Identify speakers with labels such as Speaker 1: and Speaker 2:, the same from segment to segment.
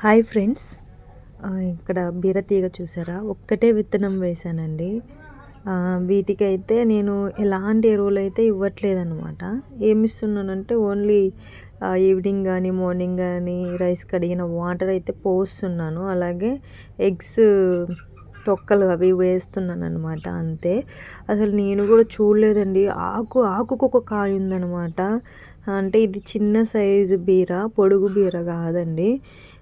Speaker 1: Hi friends. ఇక్కడ బీరతీగ చూసారా? ఒక్కటే విత్తనం వేశానండి. వీటికైతే నేను ఎలాంటి ఎరువులైతే ఇవ్వట్లేదనమాట. ఏమిస్తున్నానంటే ఓన్లీ ఈవినింగ్ గానీ, మార్నింగ్ గానీ రైస్ కడిగిన వాటర్ అయితే పోస్తున్నాను. అలాగే ఎగ్స్ తొక్కలు అవి వేస్తున్నాననమాట అంతే. అసలు నేను కూడా చూడలేదండి. ఆకుకొక కాయ ఉందనమాట. అంటే ఇది చిన్న సైజు బీర, పొడుగు బీర కాదండి.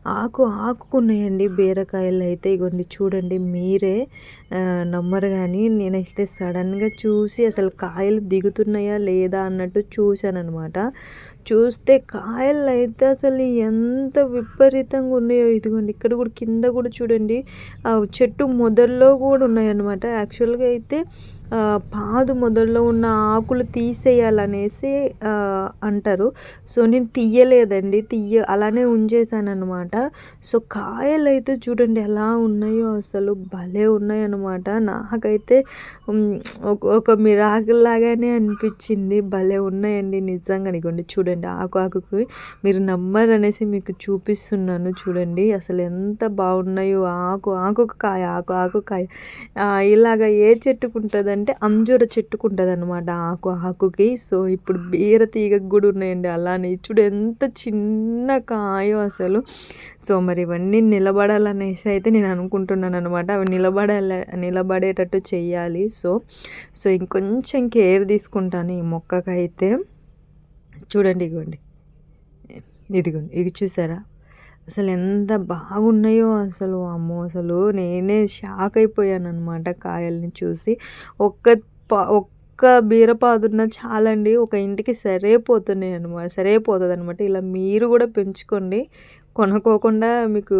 Speaker 1: ఆకుకున్నాయండి బీరకాయలైతే. ఇగోండి చూడండి మీరే నమ్మరు గానీ నేనైతే సడన్‌గా చూసి అసలు కాయలు దిగుతున్నాయా లేదా అన్నట్టు చూశాననమాట. చూస్తే కాయలైతే అసలు ఎంత విపరీతంగా ఉన్నాయో. ఇదిగోండి ఇక్కడ కూడా కింద కూడా చూడండి. చెట్టు మొదల్లో కూడా ఉన్నాయన్నమాట. యాక్చువల్‌గా అయితే పాదు మొదల్లో ఉన్న ఆకులు తీసేయాలనేసి అంటారు. సో నేను తీయలేదండి. అలానే ఉంచేసాననమాట. సో కాయలైతే చూడండి ఎలా ఉన్నాయో, అసలు భలే ఉన్నాయన్నమాట. నాకైతే ఒక మిరాకిల్ లాగానే అనిపించింది. భలే ఉన్నాయండి నిజంగా. ఇగోండి చూడండి ఆకుకి మీరు నమ్మరనేసి మీకు చూపిస్తున్నాను చూడండి. అసలు ఎంత బాగున్నాయో. ఆకుకు కాయ, ఆకు కాయ. ఇలాగ ఏ చెట్టుకు ఉంటుందంటే అంజూర చెట్టుకు ఉంటుంది అనమాట ఆకుకి. సో ఇప్పుడు బీర తీగకు కూడా ఉన్నాయండి అలానే. చూడు ఎంత చిన్న కాయో అసలు. సో మరి ఇవన్నీ నిలబడాలనేసి అయితే నేను అనుకుంటున్నాను అనమాట. అవి నిలబడేటట్టు చెయ్యాలి. సో ఇంకొంచెం కేర్ తీసుకుంటాను ఈ మొక్కకైతే. చూడండి ఇగోండి, ఇదిగోండి ఇది చూసారా? అసలు ఎంత బాగున్నాయో అసలు. అమ్మో, అసలు నేనే షాక్ అయిపోయానమాట కాయల్ని చూసి. ఒక్క బీరపాదున్న చాలండి, ఒక ఇంటికి సరిపోతుంది అనమాట. ఇలా మీరు కూడా పెంచుకోండి. కొనుక్కోకుండా మీకు